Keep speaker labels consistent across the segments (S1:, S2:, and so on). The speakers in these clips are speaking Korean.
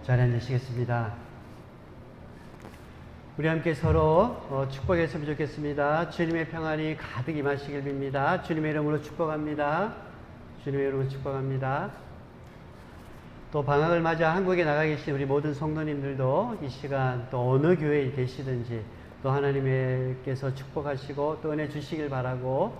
S1: 자리에 앉으시겠습니다. 우리 함께 서로 축복했으면 좋겠습니다. 주님의 평안이 가득 임하시길 빕니다. 주님의 이름으로 축복합니다. 주님의 이름으로 축복합니다. 또 방학을 맞아 한국에 나가 계신 우리 모든 성도님들도 이 시간 또 어느 교회에 계시든지 또 하나님께서 축복하시고 또 은혜 주시길 바라고,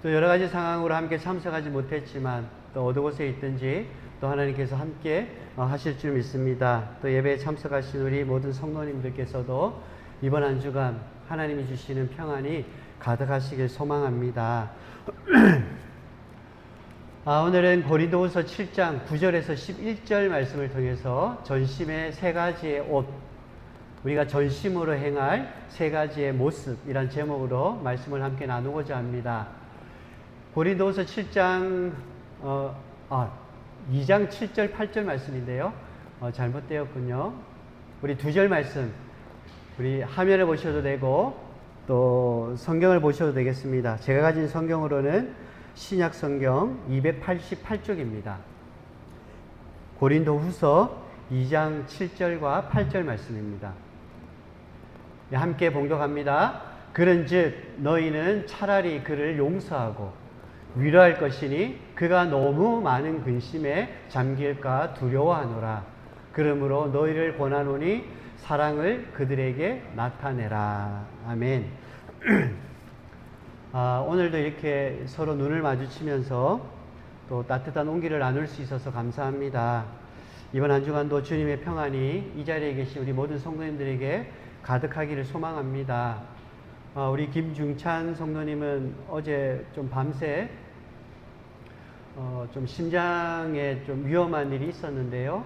S1: 또 여러 가지 상황으로 함께 참석하지 못했지만 또 어느 곳에 있든지 또 하나님께서 함께 하실 줄 믿습니다. 또 예배에 참석하신 우리 모든 성도님들께서도 이번 한 주간 하나님이 주시는 평안이 가득하시길 소망합니다. 오늘은 고린도후서 7장 9절에서 11절 말씀을 통해서 전심의 세 가지의 옷, 우리가 전심으로 행할 세 가지의 모습이란 제목으로 말씀을 함께 나누고자 합니다. 고린도후서 7장 2장 7절 8절 말씀인데요. 잘못되었군요. 우리 두 절 말씀 우리 화면에 보셔도 되고 또 성경을 보셔도 되겠습니다. 제가 가진 성경으로는 신약 성경 288쪽입니다. 고린도후서 2장 7절과 8절 말씀입니다. 함께 봉독합니다. 그런즉 너희는 차라리 그를 용서하고 위로할 것이니 그가 너무 많은 근심에 잠길까 두려워하노라. 그러므로 너희를 권하노니 사랑을 그들에게 나타내라. 아멘. 오늘도 이렇게 서로 눈을 마주치면서 또 따뜻한 온기를 나눌 수 있어서 감사합니다. 이번 한 주간도 주님의 평안이 이 자리에 계신 우리 모든 성도님들에게 가득하기를 소망합니다. 우리 김중찬 성도님은 어제 좀 밤새 좀 심장에 좀 위험한 일이 있었는데요.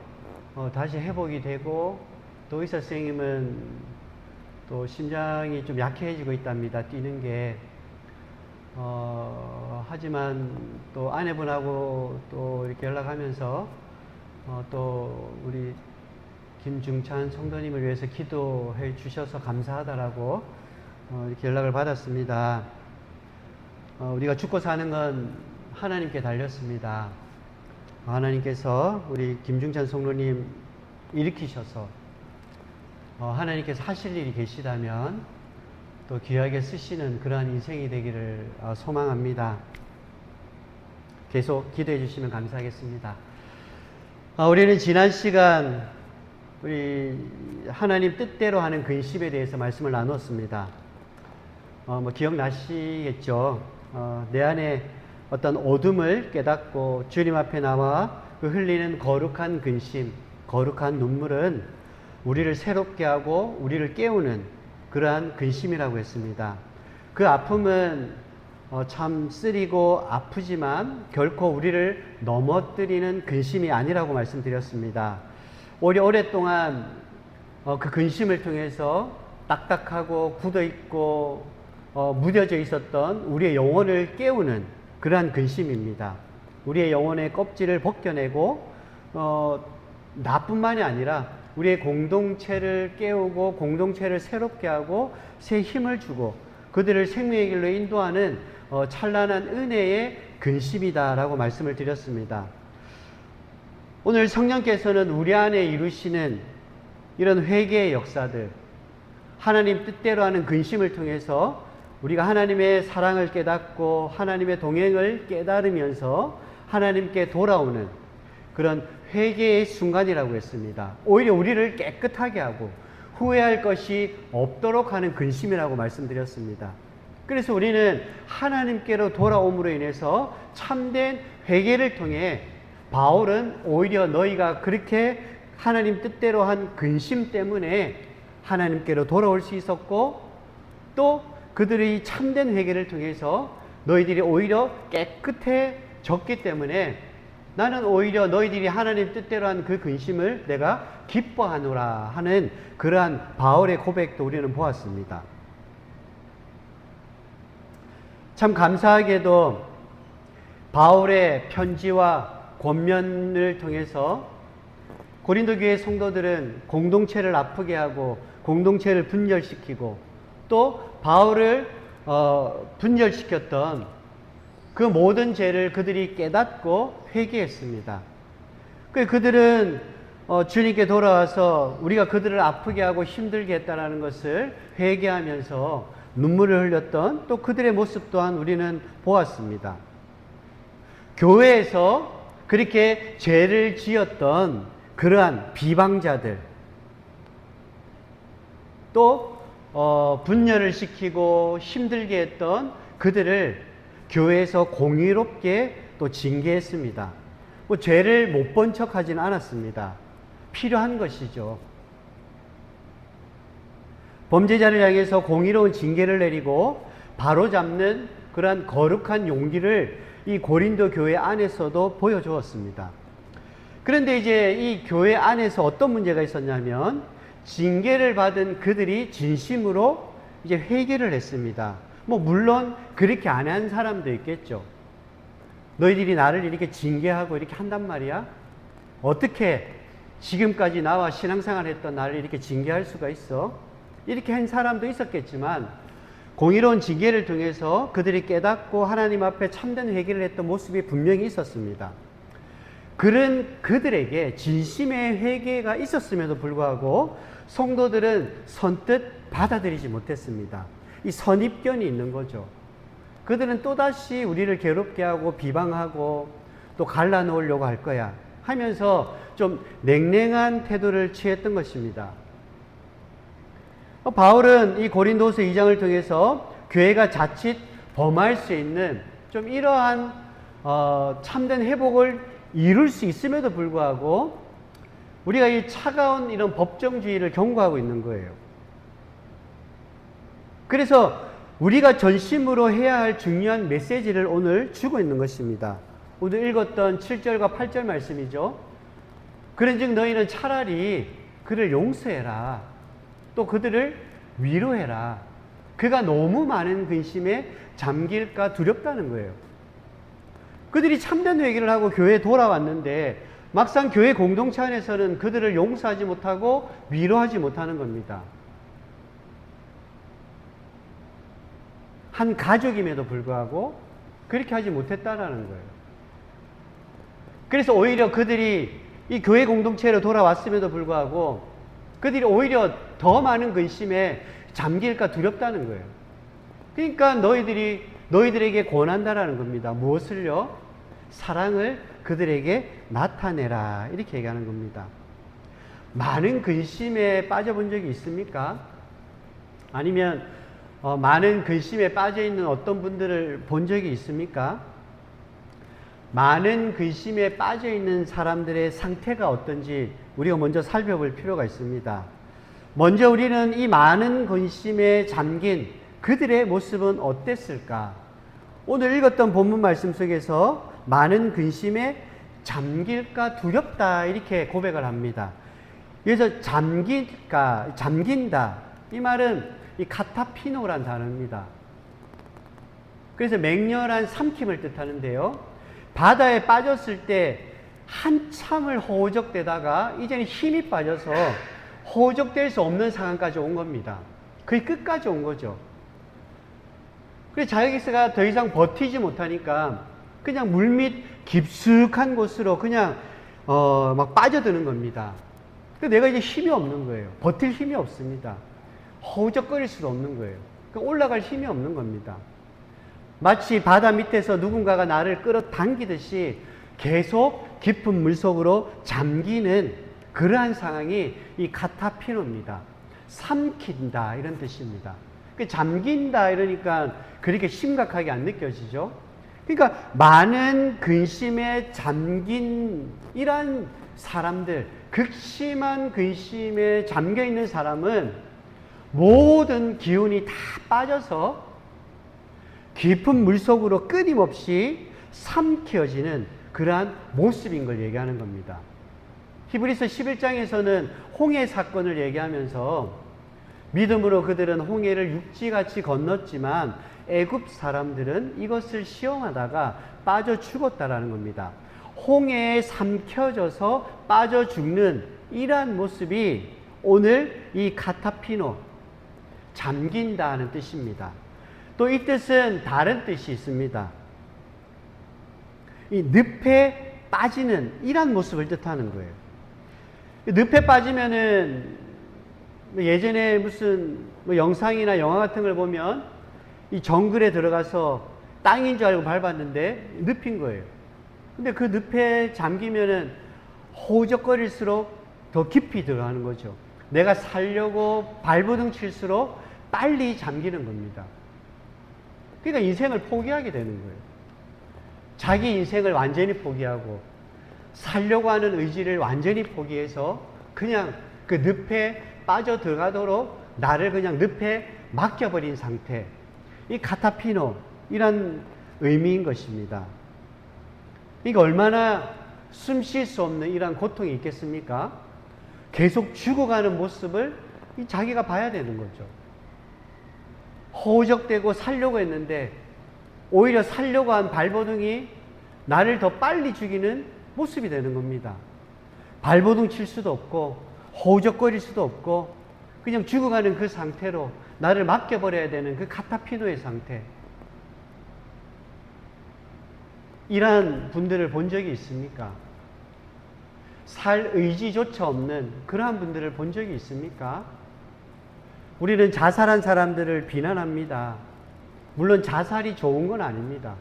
S1: 다시 회복이 되고 또 의사 선생님은 또 심장이 좀 약해지고 있답니다. 뛰는 게. 하지만 또 아내분하고 또 이렇게 연락하면서 또 우리 김중찬 성도님을 위해서 기도해 주셔서 감사하다라고 이렇게 연락을 받았습니다. 우리가 죽고 사는 건 하나님께 달렸습니다. 하나님께서 우리 김중찬 성도님 일으키셔서 하나님께서 하실 일이 계시다면 또 귀하게 쓰시는 그러한 인생이 되기를 소망합니다. 계속 기도해 주시면 감사하겠습니다. 우리는 지난 시간 우리 하나님 뜻대로 하는 근심에 대해서 말씀을 나눴습니다. 기억나시겠죠? 내 안에 어떤 어둠을 깨닫고 주님 앞에 나와 그 흘리는 거룩한 근심, 거룩한 눈물은 우리를 새롭게 하고 우리를 깨우는 그러한 근심이라고 했습니다. 그 아픔은 참 쓰리고 아프지만 결코 우리를 넘어뜨리는 근심이 아니라고 말씀드렸습니다. 오랫동안 그 근심을 통해서 딱딱하고 굳어있고 무뎌져 있었던 우리의 영혼을 깨우는 그러한 근심입니다. 우리의 영혼의 껍질을 벗겨내고 나뿐만이 아니라 우리의 공동체를 깨우고 공동체를 새롭게 하고 새 힘을 주고 그들을 생명의 길로 인도하는 찬란한 은혜의 근심이다라고 말씀을 드렸습니다. 오늘 성령께서는 우리 안에 이루시는 이런 회개의 역사들, 하나님 뜻대로 하는 근심을 통해서 우리가 하나님의 사랑을 깨닫고 하나님의 동행을 깨달으면서 하나님께 돌아오는 그런 회개의 순간이라고 했습니다. 오히려 우리를 깨끗하게 하고 후회할 것이 없도록 하는 근심이라고 말씀드렸습니다. 그래서 우리는 하나님께로 돌아옴으로 인해서 참된 회개를 통해 바울은 오히려 너희가 그렇게 하나님 뜻대로 한 근심 때문에 하나님께로 돌아올 수 있었고 또 그들의 참된 회개를 통해서 너희들이 오히려 깨끗해졌기 때문에 나는 오히려 너희들이 하나님 뜻대로 한 그 근심을 내가 기뻐하노라 하는 그러한 바울의 고백도 우리는 보았습니다. 참 감사하게도 바울의 편지와 권면을 통해서 고린도 교회 성도들은 공동체를 아프게 하고 공동체를 분열시키고 또 바울을 분열시켰던 그 모든 죄를 그들이 깨닫고 회개했습니다. 그들은 주님께 돌아와서 우리가 그들을 아프게 하고 힘들게 했다라는 것을 회개하면서 눈물을 흘렸던 또 그들의 모습 또한 우리는 보았습니다. 교회에서 그렇게 죄를 지었던 그러한 비방자들, 또 분열을 시키고 힘들게 했던 그들을 교회에서 공의롭게 또 징계했습니다. 뭐 죄를 못 본 척하지는 않았습니다. 필요한 것이죠. 범죄자를 향해서 공의로운 징계를 내리고 바로잡는 그러한 거룩한 용기를 이 고린도 교회 안에서도 보여주었습니다. 그런데 이제 이 교회 안에서 어떤 문제가 있었냐면 징계를 받은 그들이 진심으로 이제 회개를 했습니다. 뭐 물론 그렇게 안 한 사람도 있겠죠. 너희들이 나를 이렇게 징계하고 이렇게 한단 말이야? 어떻게 지금까지 나와 신앙생활 했던 나를 이렇게 징계할 수가 있어? 이렇게 한 사람도 있었겠지만 공의로운 징계를 통해서 그들이 깨닫고 하나님 앞에 참된 회개를 했던 모습이 분명히 있었습니다. 그들에게 진심의 회개가 있었음에도 불구하고 성도들은 선뜻 받아들이지 못했습니다. 이 선입견이 있는 거죠. 그들은 또다시 우리를 괴롭게 하고 비방하고 또 갈라놓으려고 할 거야 하면서 좀 냉랭한 태도를 취했던 것입니다. 바울은 이 고린도서 2장을 통해서 교회가 자칫 범할 수 있는 좀 이러한 참된 회복을 이룰 수 있음에도 불구하고 우리가 이 차가운 이런 법정주의를 경고하고 있는 거예요. 그래서 우리가 전심으로 해야 할 중요한 메시지를 오늘 주고 있는 것입니다. 오늘 읽었던 7절과 8절 말씀이죠. 그런즉 너희는 차라리 그를 용서해라. 또 그들을 위로해라. 그가 너무 많은 근심에 잠길까 두렵다는 거예요. 그들이 참된 회개를 하고 교회에 돌아왔는데 막상 교회 공동체 안에서는 그들을 용서하지 못하고 위로하지 못하는 겁니다. 한 가족임에도 불구하고 그렇게 하지 못했다라는 거예요. 그래서 오히려 그들이 이 교회 공동체로 돌아왔음에도 불구하고 그들이 오히려 더 많은 근심에 잠길까 두렵다는 거예요. 그러니까 너희들에게 권한다라는 겁니다. 무엇을요? 사랑을 그들에게 나타내라. 이렇게 얘기하는 겁니다. 많은 근심에 빠져본 적이 있습니까? 아니면 많은 근심에 빠져있는 어떤 분들을 본 적이 있습니까? 많은 근심에 빠져있는 사람들의 상태가 어떤지 우리가 먼저 살펴볼 필요가 있습니다. 먼저 우리는 이 많은 근심에 잠긴 그들의 모습은 어땠을까? 오늘 읽었던 본문 말씀 속에서 많은 근심에 잠길까 두렵다 이렇게 고백을 합니다. 여기서 잠긴다 이 말은 이 카타피노란 단어입니다. 그래서 맹렬한 삼킴을 뜻하는데요. 바다에 빠졌을 때 한참을 허우적대다가 이제는 힘이 빠져서 허우적댈 수 없는 상황까지 온 겁니다. 거의 끝까지 온 거죠. 그래서 자기가 더 이상 버티지 못하니까 그냥 물밑 깊숙한 곳으로 그냥 막 빠져드는 겁니다. 그래서 내가 이제 힘이 없는 거예요. 버틸 힘이 없습니다. 허우적거릴 수도 없는 거예요. 그러니까 올라갈 힘이 없는 겁니다. 마치 바다 밑에서 누군가가 나를 끌어당기듯이 계속 깊은 물속으로 잠기는 그러한 상황이 이 카타피노입니다. 삼킨다 이런 뜻입니다. 잠긴다 이러니까 그렇게 심각하게 안 느껴지죠. 그러니까 많은 근심에 잠긴 이런 사람들, 극심한 근심에 잠겨있는 사람은 모든 기운이 다 빠져서 깊은 물속으로 끊임없이 삼켜지는 그러한 모습인 걸 얘기하는 겁니다. 히브리서 11장에서는 홍해 사건을 얘기하면서 믿음으로 그들은 홍해를 육지같이 건넜지만 애굽 사람들은 이것을 시험하다가 빠져 죽었다라는 겁니다. 홍해에 삼켜져서 빠져 죽는 이러한 모습이 오늘 이 카타피노, 잠긴다 하는 뜻입니다. 또 이 뜻은 다른 뜻이 있습니다. 이 늪에 빠지는 이러한 모습을 뜻하는 거예요. 늪에 빠지면은 예전에 무슨 영상이나 영화 같은 걸 보면 이 정글에 들어가서 땅인 줄 알고 밟았는데 늪인 거예요. 근데 그 늪에 잠기면은 호적거릴수록 더 깊이 들어가는 거죠. 내가 살려고 발버둥 칠수록 빨리 잠기는 겁니다. 그러니까 인생을 포기하게 되는 거예요. 자기 인생을 완전히 포기하고 살려고 하는 의지를 완전히 포기해서 그냥 그 늪에 빠져 들어가도록 나를 그냥 늪에 맡겨버린 상태. 이 카타피노, 이란 의미인 것입니다. 이게 얼마나 숨 쉴 수 없는 이런 고통이 있겠습니까? 계속 죽어가는 모습을 자기가 봐야 되는 거죠. 허우적대고 살려고 했는데 오히려 살려고 한 발버둥이 나를 더 빨리 죽이는 모습이 되는 겁니다. 발버둥 칠 수도 없고 허우적거릴 수도 없고 그냥 죽어가는 그 상태로 나를 맡겨버려야 되는 그 카타피노의 상태. 이러한 분들을 본 적이 있습니까? 살 의지조차 없는 그러한 분들을 본 적이 있습니까? 우리는 자살한 사람들을 비난합니다. 물론 자살이 좋은 건 아닙니다.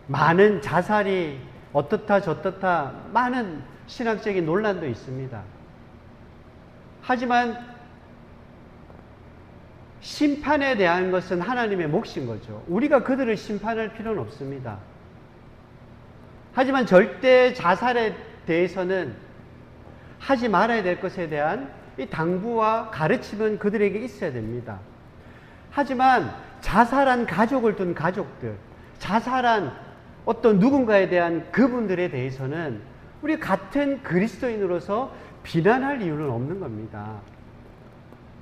S1: 많은 자살이 어떻다 저떻다 많은 신학적인 논란도 있습니다. 하지만 심판에 대한 것은 하나님의 몫인 거죠. 우리가 그들을 심판할 필요는 없습니다. 하지만 절대 자살에 대해서는 하지 말아야 될 것에 대한 이 당부와 가르침은 그들에게 있어야 됩니다. 하지만 자살한 가족을 둔 가족들, 자살한 어떤 누군가에 대한 그분들에 대해서는 우리 같은 그리스도인으로서 비난할 이유는 없는 겁니다.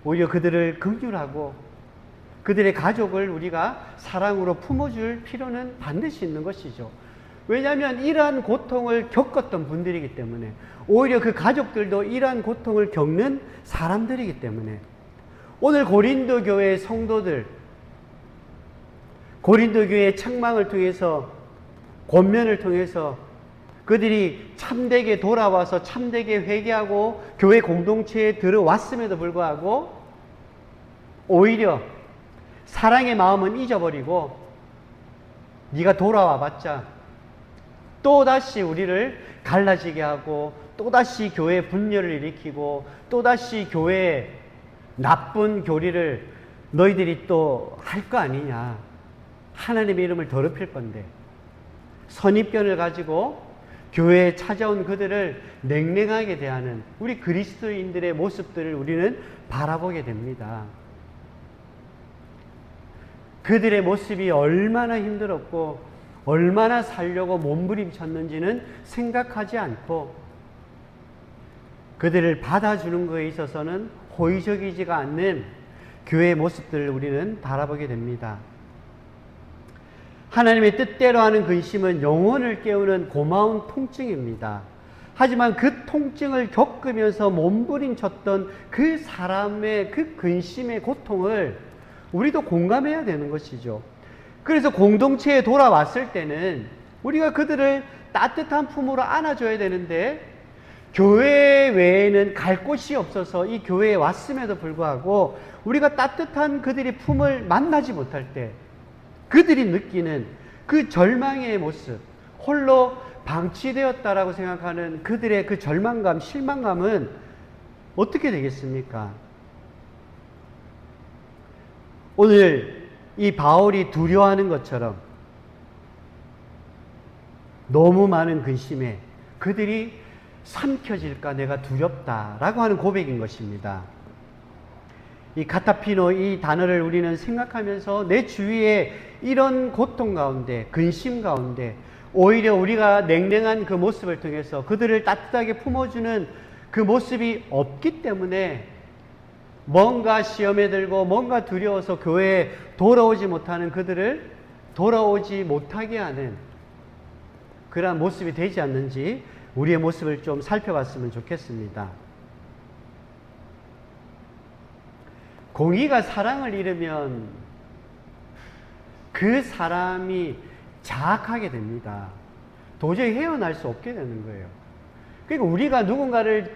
S1: 오히려 그들을 긍휼하고 그들의 가족을 우리가 사랑으로 품어줄 필요는 반드시 있는 것이죠. 왜냐하면 이러한 고통을 겪었던 분들이기 때문에, 오히려 그 가족들도 이러한 고통을 겪는 사람들이기 때문에, 오늘 고린도 교회의 성도들, 고린도 교회의 책망을 통해서, 권면을 통해서 그들이 참되게 돌아와서 참되게 회개하고 교회 공동체에 들어왔음에도 불구하고 오히려 사랑의 마음은 잊어버리고 네가 돌아와 봤자 또다시 우리를 갈라지게 하고 또다시 교회 분열을 일으키고 또다시 교회에 나쁜 교리를 너희들이 또 할 거 아니냐. 하나님의 이름을 더럽힐 건데 선입견을 가지고 교회에 찾아온 그들을 냉랭하게 대하는 우리 그리스도인들의 모습들을 우리는 바라보게 됩니다. 그들의 모습이 얼마나 힘들었고 얼마나 살려고 몸부림쳤는지는 생각하지 않고 그들을 받아주는 것에 있어서는 호의적이지가 않는 교회의 모습들을 우리는 바라보게 됩니다. 하나님의 뜻대로 하는 근심은 영혼을 깨우는 고마운 통증입니다. 하지만 그 통증을 겪으면서 몸부림쳤던 그 사람의 그 근심의 고통을 우리도 공감해야 되는 것이죠. 그래서 공동체에 돌아왔을 때는 우리가 그들을 따뜻한 품으로 안아줘야 되는데, 교회 외에는 갈 곳이 없어서 이 교회에 왔음에도 불구하고 우리가 따뜻한 그들의 품을 만나지 못할 때 그들이 느끼는 그 절망의 모습, 홀로 방치되었다라고 생각하는 그들의 그 절망감, 실망감은 어떻게 되겠습니까? 오늘 이 바울이 두려워하는 것처럼 너무 많은 근심에 그들이 삼켜질까 내가 두렵다라고 하는 고백인 것입니다. 이 카타피노, 이 단어를 우리는 생각하면서 내 주위에 이런 고통 가운데, 근심 가운데 오히려 우리가 냉랭한 그 모습을 통해서 그들을 따뜻하게 품어주는 그 모습이 없기 때문에 뭔가 시험에 들고 뭔가 두려워서 교회에 돌아오지 못하는 그들을 돌아오지 못하게 하는 그러한 모습이 되지 않는지 우리의 모습을 좀 살펴봤으면 좋겠습니다. 공의가 사랑을 잃으면 그 사람이 자학하게 됩니다. 도저히 헤어날 수 없게 되는 거예요. 그러니까 우리가 누군가를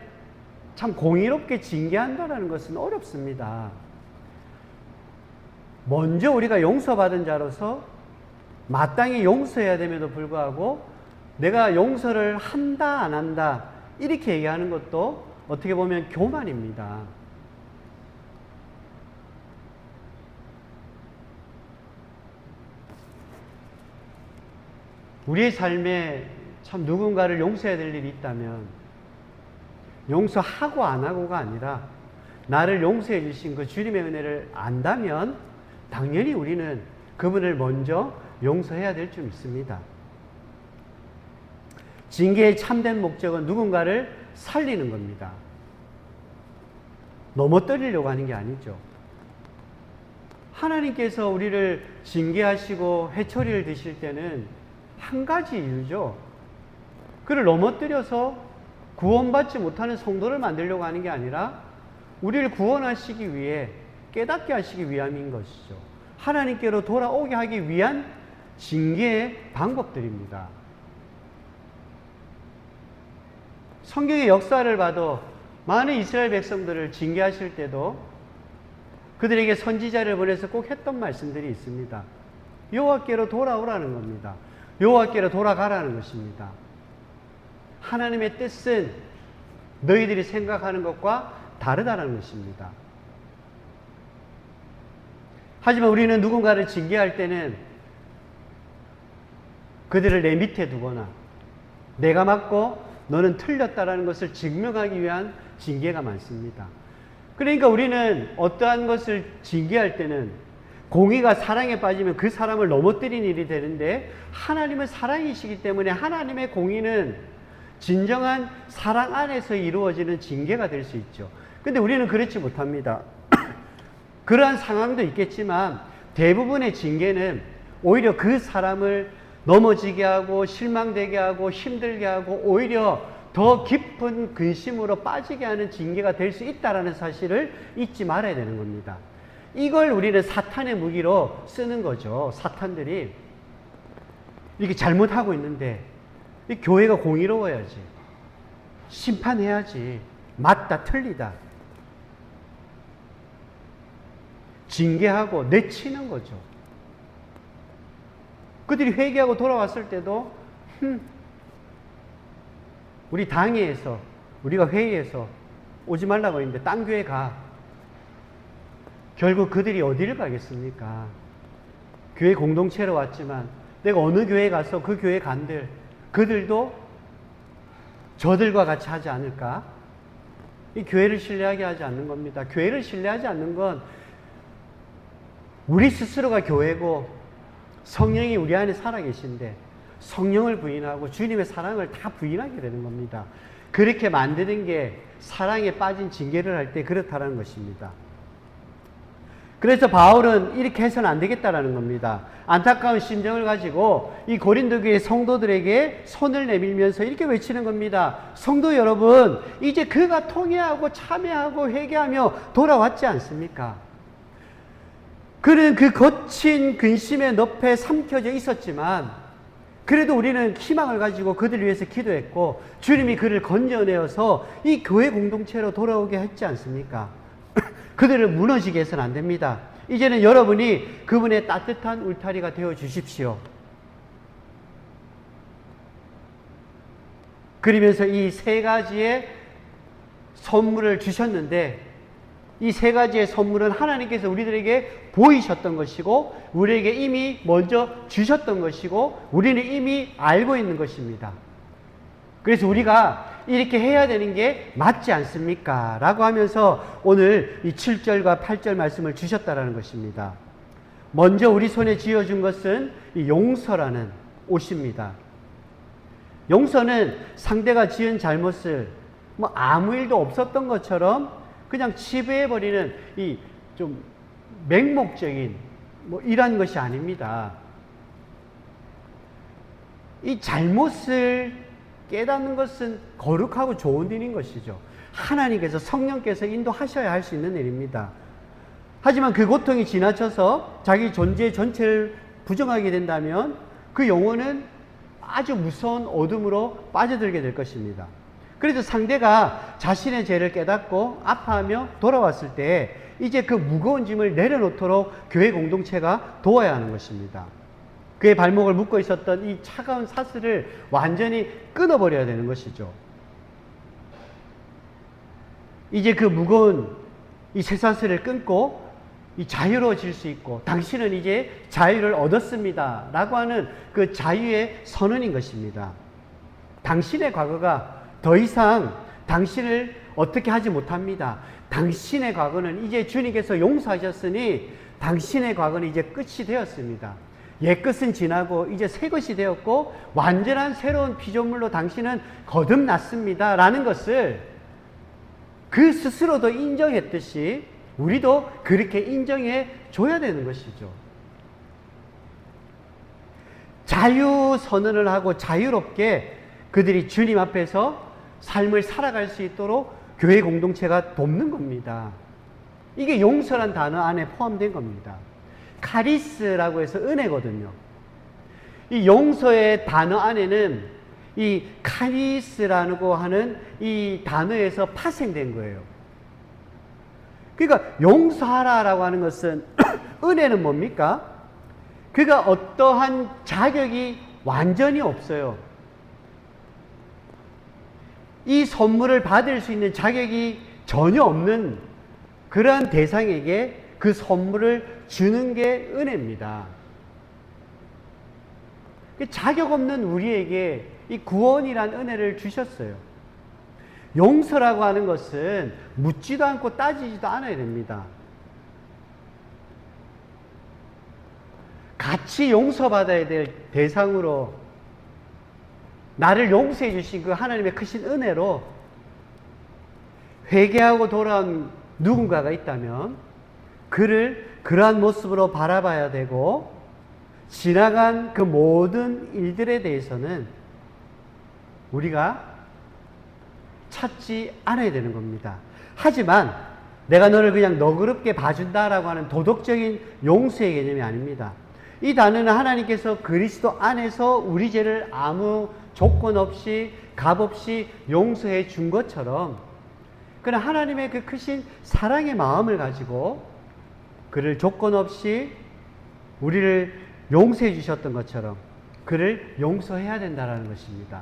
S1: 참 공의롭게 징계한다는 것은 어렵습니다. 먼저 우리가 용서받은 자로서 마땅히 용서해야 됨에도 불구하고 내가 용서를 한다 안 한다 이렇게 얘기하는 것도 어떻게 보면 교만입니다. 우리의 삶에 참 누군가를 용서해야 될 일이 있다면 용서하고 안 하고가 아니라 나를 용서해 주신 그 주님의 은혜를 안다면 당연히 우리는 그분을 먼저 용서해야 될 줄 믿습니다. 징계의 참된 목적은 누군가를 살리는 겁니다. 넘어뜨리려고 하는 게 아니죠. 하나님께서 우리를 징계하시고 회초리를 드실 때는 한 가지 이유죠. 그를 넘어뜨려서 구원받지 못하는 성도를 만들려고 하는 게 아니라 우리를 구원하시기 위해 깨닫게 하시기 위함인 것이죠. 하나님께로 돌아오게 하기 위한 징계의 방법들입니다. 성경의 역사를 봐도 많은 이스라엘 백성들을 징계하실 때도 그들에게 선지자를 보내서 꼭 했던 말씀들이 있습니다. 여호와께로 돌아오라는 겁니다. 여호와께로 돌아가라는 것입니다. 하나님의 뜻은 너희들이 생각하는 것과 다르다는 것입니다. 하지만 우리는 누군가를 징계할 때는 그들을 내 밑에 두거나 내가 맞고 너는 틀렸다라는 것을 증명하기 위한 징계가 많습니다. 그러니까 우리는 어떠한 것을 징계할 때는 공의가 사랑에 빠지면 그 사람을 넘어뜨린 일이 되는데 하나님은 사랑이시기 때문에 하나님의 공의는 진정한 사랑 안에서 이루어지는 징계가 될 수 있죠. 근데 우리는 그렇지 못합니다. 그러한 상황도 있겠지만 대부분의 징계는 오히려 그 사람을 넘어지게 하고 실망되게 하고 힘들게 하고 오히려 더 깊은 근심으로 빠지게 하는 징계가 될 수 있다는 사실을 잊지 말아야 되는 겁니다. 이걸 우리는 사탄의 무기로 쓰는 거죠. 사탄들이 이렇게 잘못하고 있는데 이 교회가 공의로워야지, 심판해야지, 맞다 틀리다 징계하고 내치는 거죠. 그들이 회개하고 돌아왔을 때도 우리 당회에서 우리가 회의에서 오지 말라고 했는데 딴 교회 가. 결국 그들이 어디를 가겠습니까? 교회 공동체로 왔지만 내가 어느 교회에 가서 그 교회 간들 그들도 저들과 같이 하지 않을까? 이 교회를 신뢰하게 하지 않는 겁니다. 교회를 신뢰하지 않는 건 우리 스스로가 교회고 성령이 우리 안에 살아계신데 성령을 부인하고 주님의 사랑을 다 부인하게 되는 겁니다. 그렇게 만드는 게 사랑에 빠진 징계를 할 때 그렇다는 것입니다. 그래서 바울은 이렇게 해서는 안 되겠다라는 겁니다. 안타까운 심정을 가지고 이 고린도 교회 성도들에게 손을 내밀면서 이렇게 외치는 겁니다. 성도 여러분, 이제 그가 통회하고 참회하고 회개하며 돌아왔지 않습니까? 그는 그 거친 근심의 늪에 삼켜져 있었지만 그래도 우리는 희망을 가지고 그들을 위해서 기도했고 주님이 그를 건져내어서 이 교회 공동체로 돌아오게 했지 않습니까? 그들을 무너지게 해서는 안 됩니다. 이제는 여러분이 그분의 따뜻한 울타리가 되어 주십시오. 그러면서 이 세 가지의 선물을 주셨는데 이 세 가지의 선물은 하나님께서 우리들에게 보이셨던 것이고 우리에게 이미 먼저 주셨던 것이고 우리는 이미 알고 있는 것입니다. 그래서 우리가 이렇게 해야 되는 게 맞지 않습니까? 라고 하면서 오늘 이 7절과 8절 말씀을 주셨다라는 것입니다. 먼저 우리 손에 쥐어준 것은 이 용서라는 옷입니다. 용서는 상대가 지은 잘못을 뭐 아무 일도 없었던 것처럼 그냥 치부해버리는 이 좀 맹목적인 뭐 이런 것이 아닙니다. 이 잘못을 깨닫는 것은 거룩하고 좋은 일인 것이죠. 하나님께서 성령께서 인도하셔야 할 수 있는 일입니다. 하지만 그 고통이 지나쳐서 자기 존재 전체를 부정하게 된다면 그 영혼은 아주 무서운 어둠으로 빠져들게 될 것입니다. 그래도 상대가 자신의 죄를 깨닫고 아파하며 돌아왔을 때 이제 그 무거운 짐을 내려놓도록 교회 공동체가 도와야 하는 것입니다. 그의 발목을 묶고 있었던 이 차가운 사슬을 완전히 끊어버려야 되는 것이죠. 이제 그 무거운 이 쇠사슬을 끊고 이 자유로워질 수 있고 당신은 이제 자유를 얻었습니다 라고 하는 그 자유의 선언인 것입니다. 당신의 과거가 더 이상 당신을 어떻게 하지 못합니다. 당신의 과거는 이제 주님께서 용서하셨으니 당신의 과거는 이제 끝이 되었습니다. 옛것은 지나고 이제 새 것이 되었고 완전한 새로운 피조물로 당신은 거듭났습니다 라는 것을 그 스스로도 인정했듯이 우리도 그렇게 인정해 줘야 되는 것이죠. 자유 선언을 하고 자유롭게 그들이 주님 앞에서 삶을 살아갈 수 있도록 교회 공동체가 돕는 겁니다. 이게 용서란 단어 안에 포함된 겁니다. 카리스라고 해서 은혜거든요. 이 용서의 단어 안에는 이 카리스라고 하는 이 단어에서 파생된 거예요. 그러니까 용서하라라고 하는 것은 은혜는 뭡니까? 그가 어떠한 자격이 완전히 없어요. 이 선물을 받을 수 있는 자격이 전혀 없는 그러한 대상에게 그 선물을 주는 게 은혜입니다. 자격 없는 우리에게 이 구원이란 은혜를 주셨어요. 용서라고 하는 것은 묻지도 않고 따지지도 않아야 됩니다. 같이 용서받아야 될 대상으로 나를 용서해 주신 그 하나님의 크신 은혜로 회개하고 돌아온 누군가가 있다면 그를 그러한 모습으로 바라봐야 되고 지나간 그 모든 일들에 대해서는 우리가 찾지 않아야 되는 겁니다. 하지만 내가 너를 그냥 너그럽게 봐준다라고 하는 도덕적인 용서의 개념이 아닙니다. 이 단어는 하나님께서 그리스도 안에서 우리 죄를 아무 조건 없이 값 없이 용서해 준 것처럼 그는 하나님의 그 크신 사랑의 마음을 가지고 그를 조건 없이 우리를 용서해 주셨던 것처럼 그를 용서해야 된다는 것입니다.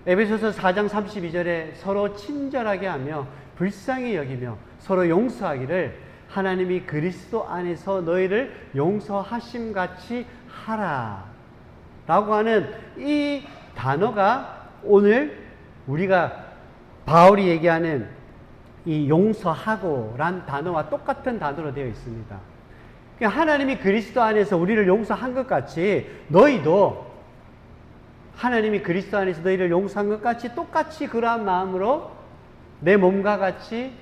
S1: 에베소서 4장 32절에 서로 친절하게 하며 불쌍히 여기며 서로 용서하기를 하나님이 그리스도 안에서 너희를 용서하심같이 하라 라고 하는 이 단어가 오늘 우리가 바울이 얘기하는 이 용서하고 란 단어와 똑같은 단어로 되어 있습니다. 그러니까 하나님이 그리스도 안에서 우리를 용서한 것 같이 너희도 하나님이 그리스도 안에서 너희를 용서한 것 같이 똑같이 그러한 마음으로 내 몸과 같이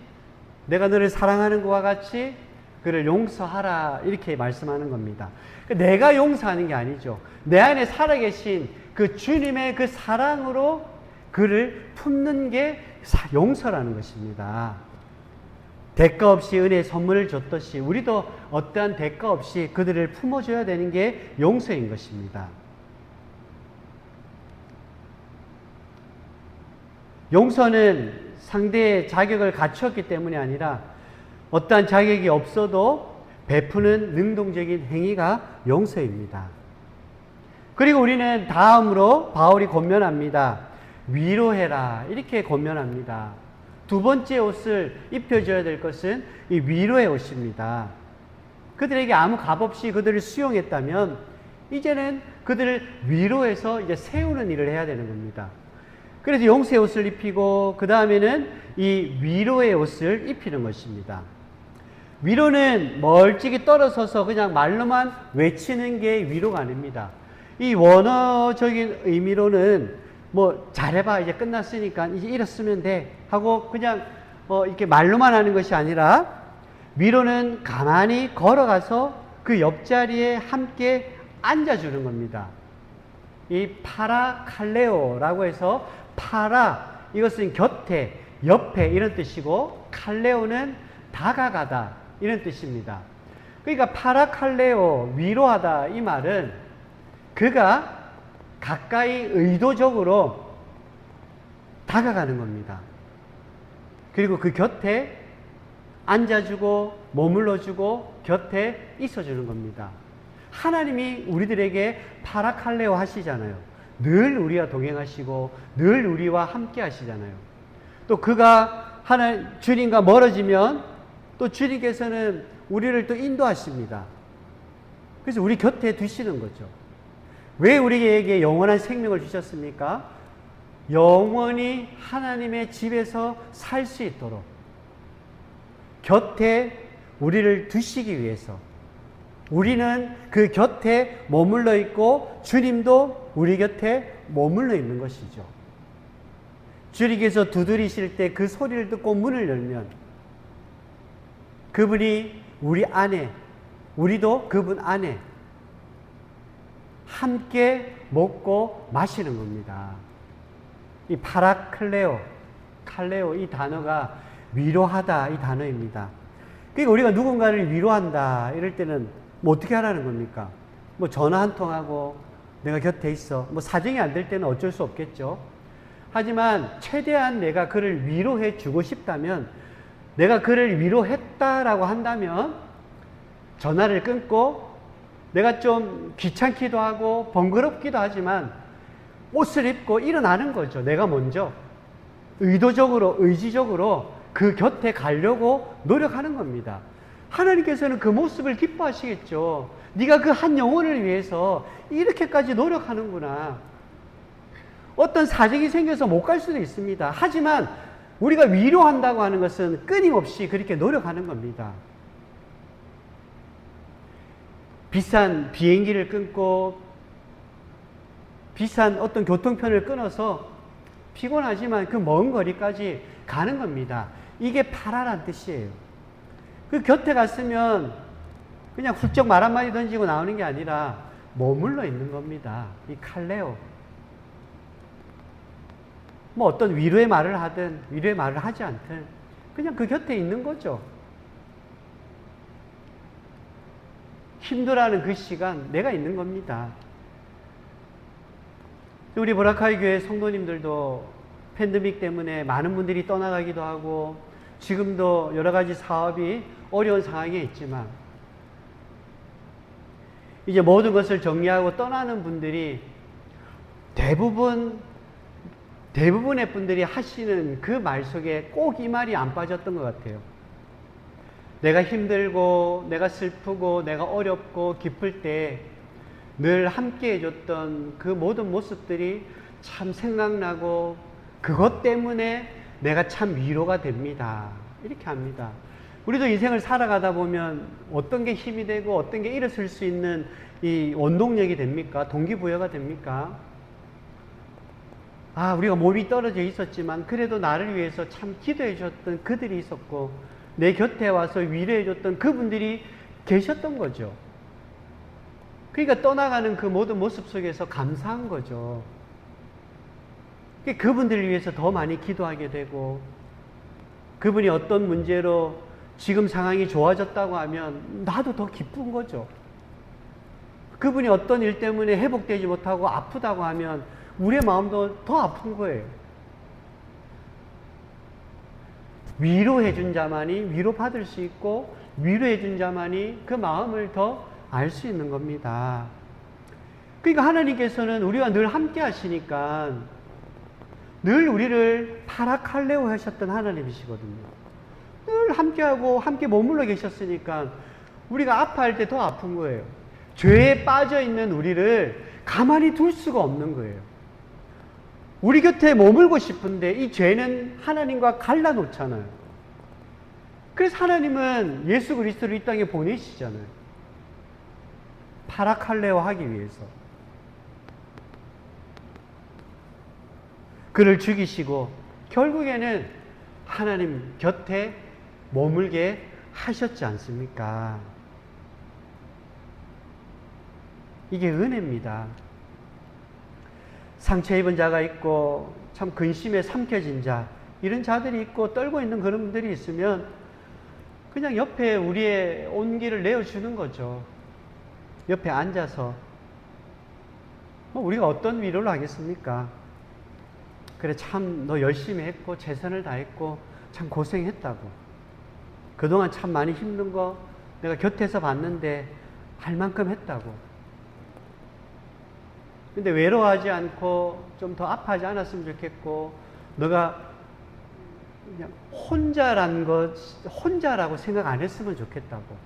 S1: 내가 너를 사랑하는 것과 같이 그를 용서하라 이렇게 말씀하는 겁니다. 내가 용서하는 게 아니죠. 내 안에 살아계신 그 주님의 그 사랑으로 그를 품는 게 용서라는 것입니다. 대가 없이 은혜의 선물을 줬듯이 우리도 어떠한 대가 없이 그들을 품어줘야 되는 게 용서인 것입니다. 용서는 상대의 자격을 갖추었기 때문이 아니라 어떠한 자격이 없어도 베푸는 능동적인 행위가 용서입니다. 그리고 우리는 다음으로 바울이 권면합니다. 위로해라 이렇게 권면합니다. 두 번째 옷을 입혀줘야 될 것은 이 위로의 옷입니다. 그들에게 아무 값없이 그들을 수용했다면 이제는 그들을 위로해서 이제 세우는 일을 해야 되는 겁니다. 그래서 용서의 옷을 입히고 그 다음에는 이 위로의 옷을 입히는 것입니다. 위로는 멀찍이 떨어서서 그냥 말로만 외치는 게 위로가 아닙니다. 이 원어적인 의미로는 뭐 잘해봐 이제 끝났으니까 이제 이랬으면 돼 하고 그냥 이렇게 말로만 하는 것이 아니라 위로는 가만히 걸어가서 그 옆자리에 함께 앉아주는 겁니다. 이 파라칼레오라고 해서 파라 이것은 곁에 옆에 이런 뜻이고 칼레오는 다가가다 이런 뜻입니다. 그러니까 파라칼레오 위로하다 이 말은 그가 가까이 의도적으로 다가가는 겁니다. 그리고 그 곁에 앉아주고 머물러주고 곁에 있어주는 겁니다. 하나님이 우리들에게 파라칼레오 하시잖아요. 늘 우리와 동행하시고 늘 우리와 함께 하시잖아요. 또 그가 주님과 멀어지면 또 주님께서는 우리를 또 인도하십니다. 그래서 우리 곁에 두시는 거죠. 왜 우리에게 영원한 생명을 주셨습니까? 영원히 하나님의 집에서 살 수 있도록 곁에 우리를 두시기 위해서 우리는 그 곁에 머물러 있고 주님도 우리 곁에 머물러 있는 것이죠. 주님께서 두드리실 때 그 소리를 듣고 문을 열면 그분이 우리 안에, 우리도 그분 안에 함께 먹고 마시는 겁니다. 이 파라클레오, 칼레오 이 단어가 위로하다 이 단어입니다. 그러니까 우리가 누군가를 위로한다 이럴 때는 뭐 어떻게 하라는 겁니까? 뭐 전화 한 통하고 내가 곁에 있어. 뭐 사정이 안 될 때는 어쩔 수 없겠죠. 하지만 최대한 내가 그를 위로해 주고 싶다면, 내가 그를 위로했다라고 한다면 전화를 끊고 내가 좀 귀찮기도 하고 번거롭기도 하지만 옷을 입고 일어나는 거죠. 내가 먼저 의도적으로 의지적으로 그 곁에 가려고 노력하는 겁니다. 하나님께서는 그 모습을 기뻐하시겠죠. 네가 그 한 영혼을 위해서 이렇게까지 노력하는구나. 어떤 사정이 생겨서 못 갈 수도 있습니다. 하지만 우리가 위로한다고 하는 것은 끊임없이 그렇게 노력하는 겁니다. 비싼 비행기를 끊고 비싼 어떤 교통편을 끊어서 피곤하지만 그 먼 거리까지 가는 겁니다. 이게 파라란 뜻이에요. 그 곁에 갔으면 그냥 훌쩍 말 한마디 던지고 나오는 게 아니라 머물러 있는 겁니다. 이 칼레오. 뭐 어떤 위로의 말을 하든 위로의 말을 하지 않든 그냥 그 곁에 있는 거죠. 힘들어하는 그 시간 내가 있는 겁니다. 우리 보라카이 교회 성도님들도 팬데믹 때문에 많은 분들이 떠나가기도 하고 지금도 여러 가지 사업이 어려운 상황에 있지만 이제 모든 것을 정리하고 떠나는 분들이 대부분의 분들이 하시는 그 말 속에 꼭 이 말이 안 빠졌던 것 같아요. 내가 힘들고 내가 슬프고 내가 어렵고 기쁠 때 늘 함께 해줬던 그 모든 모습들이 참 생각나고 그것 때문에 내가 참 위로가 됩니다. 이렇게 합니다. 우리도 인생을 살아가다 보면 어떤 게 힘이 되고 어떤 게 일어설 수 있는 이 원동력이 됩니까? 동기부여가 됩니까? 아, 우리가 몸이 떨어져 있었지만 그래도 나를 위해서 참 기도해 줬던 그들이 있었고 내 곁에 와서 위로해 줬던 그분들이 계셨던 거죠. 그러니까 떠나가는 그 모든 모습 속에서 감사한 거죠. 그분들을 위해서 더 많이 기도하게 되고 그분이 어떤 문제로 지금 상황이 좋아졌다고 하면 나도 더 기쁜 거죠. 그분이 어떤 일 때문에 회복되지 못하고 아프다고 하면 우리의 마음도 더 아픈 거예요. 위로해 준 자만이 위로받을 수 있고 위로해 준 자만이 그 마음을 더 알 수 있는 겁니다. 그러니까 하나님께서는 우리와 늘 함께 하시니까 늘 우리를 파라칼레오 하셨던 하나님이시거든요. 늘 함께하고 함께 머물러 계셨으니까 우리가 아파할 때 더 아픈 거예요. 죄에 빠져 있는 우리를 가만히 둘 수가 없는 거예요. 우리 곁에 머물고 싶은데 이 죄는 하나님과 갈라놓잖아요. 그래서 하나님은 예수 그리스도를 이 땅에 보내시잖아요. 파라칼레오 하기 위해서. 그를 죽이시고 결국에는 하나님 곁에 머물게 하셨지 않습니까? 이게 은혜입니다. 상처 입은 자가 있고 참 근심에 삼켜진 자, 이런 자들이 있고 떨고 있는 그런 분들이 있으면 그냥 옆에 우리의 온기를 내어주는 거죠. 옆에 앉아서 우리가 어떤 위로를 하겠습니까? 그래, 참 너 열심히 했고 최선을 다했고 참 고생했다고. 그동안 참 많이 힘든 거 내가 곁에서 봤는데 할 만큼 했다고. 근데 외로워하지 않고 좀 더 아파하지 않았으면 좋겠고, 너가 그냥 혼자라고 생각 안 했으면 좋겠다고.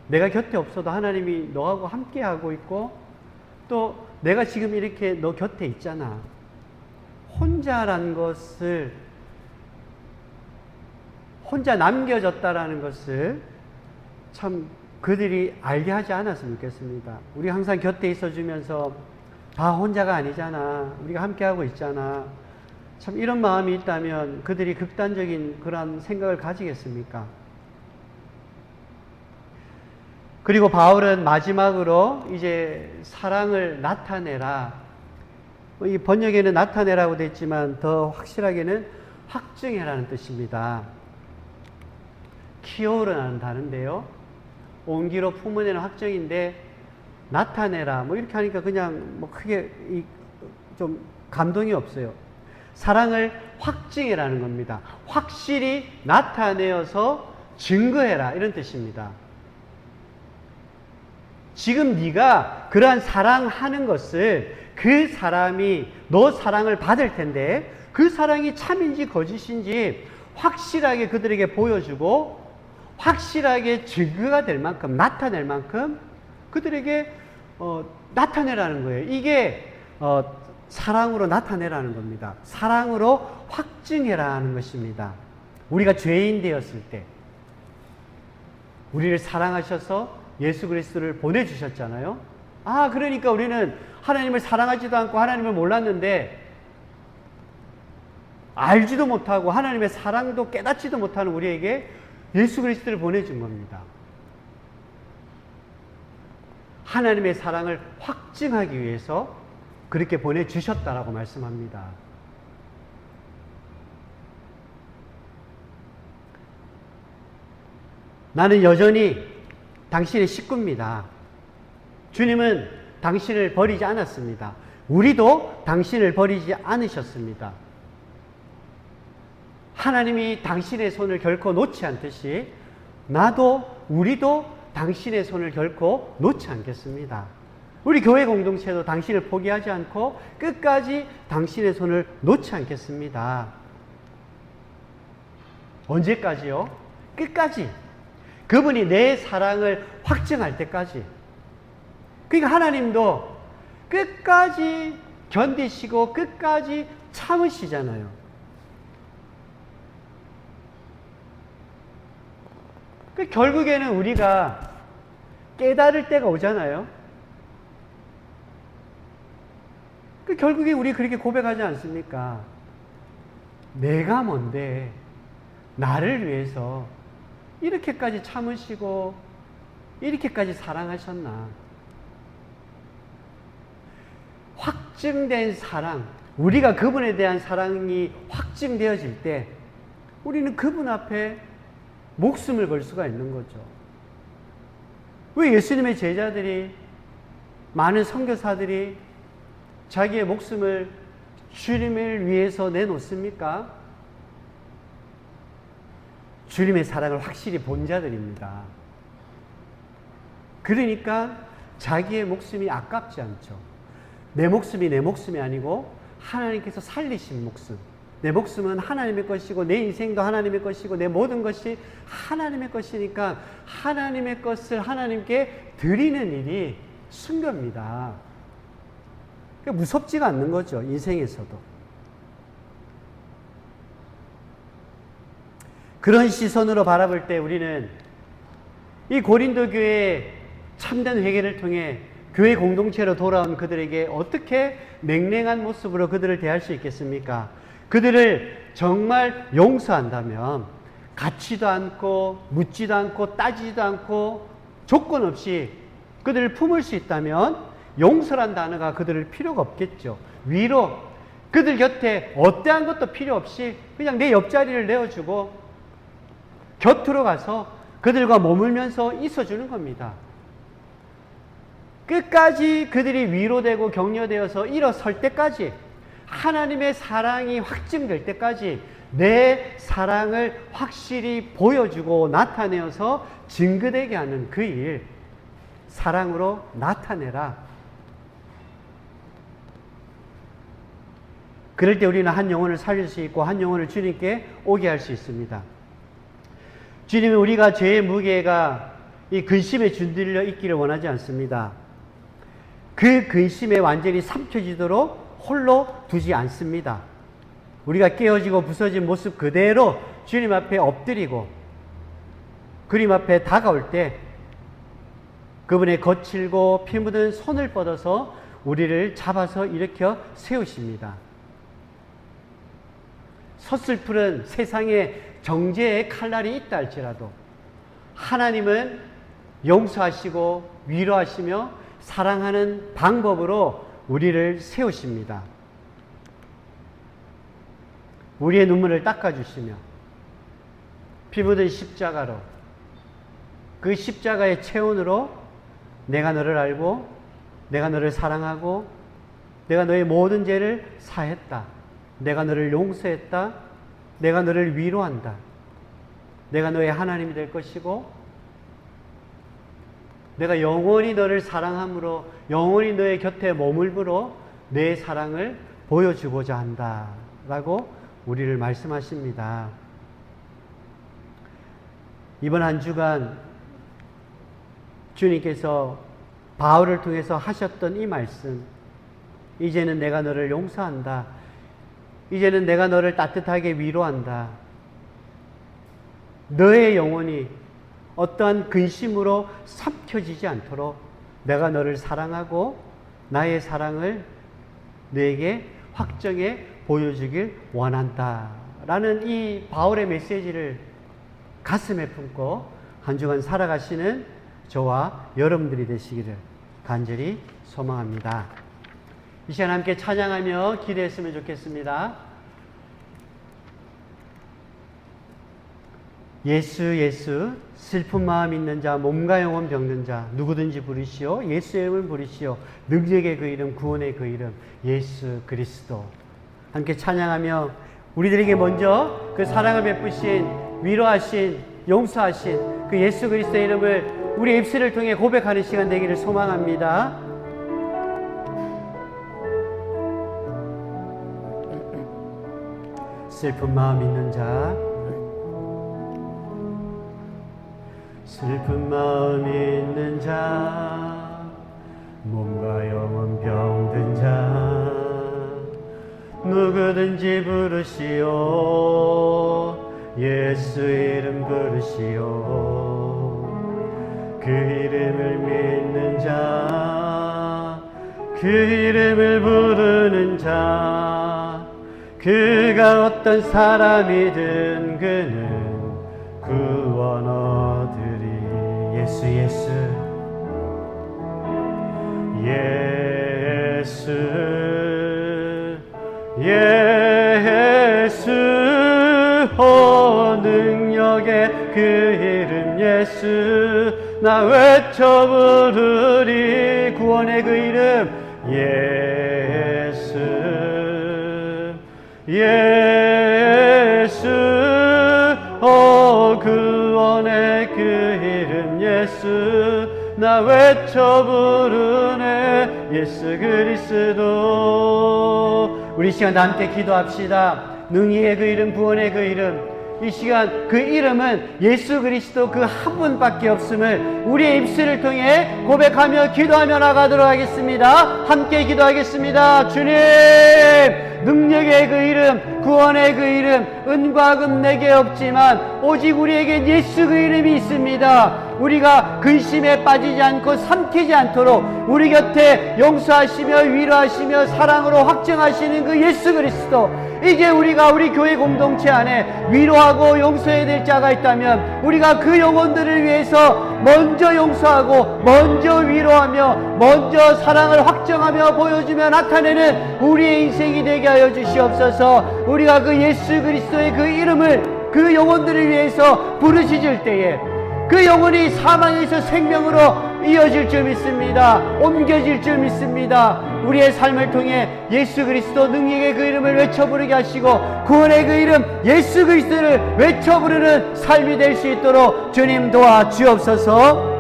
S1: 내가 곁에 없어도 하나님이 너하고 함께 하고 있고, 또 내가 지금 이렇게 너 곁에 있잖아. 혼자란 것을, 혼자 남겨졌다라는 것을 참 그들이 알게 하지 않았으면 좋겠습니다. 우리 항상 곁에 있어주면서 다 혼자가 아니잖아. 우리가 함께하고 있잖아. 참 이런 마음이 있다면 그들이 극단적인 그런 생각을 가지겠습니까? 그리고 바울은 마지막으로 이제 사랑을 나타내라. 이 번역에는 나타내라고 되어 있지만 더 확실하게는 확증해라는 뜻입니다. 키오르라는 단어인데요. 온기로 품어내는 확증인데, 나타내라 뭐 이렇게 하니까 그냥 뭐 크게 좀 감동이 없어요. 사랑을 확증해라는 겁니다. 확실히 나타내어서 증거해라, 이런 뜻입니다. 지금 네가 그러한 사랑하는 것을, 그 사람이 너 사랑을 받을 텐데 그 사랑이 참인지 거짓인지 확실하게 그들에게 보여주고 확실하게 증거가 될 만큼, 나타낼 만큼 그들에게 나타내라는 거예요. 이게 사랑으로 나타내라는 겁니다. 사랑으로 확증해라는 것입니다. 우리가 죄인 되었을 때 우리를 사랑하셔서 예수 그리스도를 보내주셨잖아요. 그러니까 우리는 하나님을 사랑하지도 않고 하나님을 몰랐는데, 알지도 못하고 하나님의 사랑도 깨닫지도 못하는 우리에게 예수 그리스도를 보내준 겁니다. 하나님의 사랑을 확증하기 위해서 그렇게 보내주셨다라고 말씀합니다. 나는 여전히 당신의 식구입니다. 주님은 당신을 버리지 않았습니다. 우리도 당신을 버리지 않으셨습니다. 하나님이 당신의 손을 결코 놓지 않듯이 우리도 당신의 손을 결코 놓지 않겠습니다. 우리 교회 공동체도 당신을 포기하지 않고 끝까지 당신의 손을 놓지 않겠습니다. 언제까지요? 끝까지. 그분이 내 사랑을 확증할 때까지. 그러니까 하나님도 끝까지 견디시고 끝까지 참으시잖아요. 결국에는 우리가 깨달을 때가 오잖아요. 결국에 우리 그렇게 고백하지 않습니까? 내가 뭔데 나를 위해서 이렇게까지 참으시고 이렇게까지 사랑하셨나. 확증된 사랑, 우리가 그분에 대한 사랑이 확증되어질 때 우리는 그분 앞에 목숨을 걸 수가 있는 거죠. 왜 예수님의 제자들이, 많은 선교사들이 자기의 목숨을 주님을 위해서 내놓습니까? 주님의 사랑을 확실히 본 자들입니다. 그러니까 자기의 목숨이 아깝지 않죠. 내 목숨이 내 목숨이 아니고 하나님께서 살리신 목숨. 내 목숨은 하나님의 것이고 내 인생도 하나님의 것이고 내 모든 것이 하나님의 것이니까 하나님의 것을 하나님께 드리는 일이 순교입니다. 그러니까 무섭지가 않는 거죠, 인생에서도. 그런 시선으로 바라볼 때 우리는 이 고린도 교회의 참된 회개를 통해 교회 공동체로 돌아온 그들에게 어떻게 냉랭한 모습으로 그들을 대할 수 있겠습니까? 그들을 정말 용서한다면, 갖지도 않고 묻지도 않고 따지지도 않고 조건 없이 그들을 품을 수 있다면 용서란 단어가 그들을 필요가 없겠죠. 위로, 그들 곁에 어떠한 것도 필요 없이 그냥 내 옆자리를 내어주고 곁으로 가서 그들과 머물면서 있어주는 겁니다. 끝까지 그들이 위로되고 격려되어서 일어설 때까지, 하나님의 사랑이 확증될 때까지 내 사랑을 확실히 보여주고 나타내어서 증거되게 하는 그 일, 사랑으로 나타내라. 그럴 때 우리는 한 영혼을 살릴 수 있고 한 영혼을 주님께 오게 할 수 있습니다. 주님은 우리가 죄의 무게가 이 근심에 준들려 있기를 원하지 않습니다. 그 근심에 완전히 삼켜지도록 홀로 두지 않습니다. 우리가 깨어지고 부서진 모습 그대로 주님 앞에 엎드리고 그림 앞에 다가올 때 그분의 거칠고 피 묻은 손을 뻗어서 우리를 잡아서 일으켜 세우십니다. 서슬푸른 세상에 정죄의 칼날이 있다 할지라도 하나님은 용서하시고 위로하시며 사랑하는 방법으로 우리를 세우십니다. 우리의 눈물을 닦아주시며 피 묻은 십자가로 그 십자가의 체온으로 내가 너를 알고 내가 너를 사랑하고 내가 너의 모든 죄를 사했다. 내가 너를 용서했다. 내가 너를 위로한다. 내가 너의 하나님이 될 것이고 내가 영원히 너를 사랑함으로 영원히 너의 곁에 머물므로 내 사랑을 보여주고자 한다 라고 우리를 말씀하십니다. 이번 한 주간 주님께서 바울을 통해서 하셨던 이 말씀, 이제는 내가 너를 용서한다. 이제는 내가 너를 따뜻하게 위로한다. 너의 영혼이 어떠한 근심으로 삼켜지지 않도록 내가 너를 사랑하고 나의 사랑을 너에게 확정해 보여주길 원한다 라는 이 바울의 메시지를 가슴에 품고 한 주간 살아가시는 저와 여러분들이 되시기를 간절히 소망합니다. 이 시간 함께 찬양하며 기도했으면 좋겠습니다. 예수 예수 슬픈 마음 있는 자 몸과 영혼 병든 자 누구든지 부르시오. 예수의 이름을 부르시오. 능력의 그 이름 구원의 그 이름 예수 그리스도. 함께 찬양하며 우리들에게 먼저 그 사랑을 베푸신 위로하신 용서하신 그 예수 그리스도의 이름을 우리 입술을 통해 고백하는 시간 되기를 소망합니다. 슬픈 마음 있는 자 슬픈 마음 있는 자 몸과 영혼 병든 자 누구든지 부르시오. 예수 이름 부르시오. 그 이름을 믿는 자 그 이름을 부르는 자 그가 어떤 사람이든 그는 구원 얻으리. 예수 예수 예수 예수 능력의 그 이름 예수 나 외쳐 부르리. 구원의 그 이름 예수 예수 구원의 그 이름 예수 나 외쳐 부르네. 예수 그리스도. 우리 시간 함께 기도합시다. 능히의 그 이름 구원의 그 이름 이 시간 그 이름은 예수 그리스도 그 한 분밖에 없음을 우리의 입술을 통해 고백하며 기도하며 나가도록 하겠습니다. 함께 기도하겠습니다. 주님 능력의 그 이름 구원의 그 이름 은과 금 내게 없지만 오직 우리에게 예수 그 이름이 있습니다. 우리가 근심에 빠지지 않고 삼키지 않도록 우리 곁에 용서하시며 위로하시며 사랑으로 확증하시는 그 예수 그리스도. 이제 우리가 우리 교회 공동체 안에 위로하고 용서해야 될 자가 있다면 우리가 그 영혼들을 위해서 먼저 용서하고 먼저 위로하며 먼저 사랑을 확정하며 보여주며 나타내는 우리의 인생이 되게 하여 주시옵소서. 우리가 그 예수 그리스도의 그 이름을 그 영혼들을 위해서 부르짖을 때에 그 영혼이 사망에서 생명으로 이어질 줄 믿습니다. 옮겨질 줄 믿습니다. 우리의 삶을 통해 예수 그리스도 능력의 그 이름을 외쳐 부르게 하시고 구원의 그 이름 예수 그리스도를 외쳐 부르는 삶이 될 수 있도록 주님 도와 주옵소서.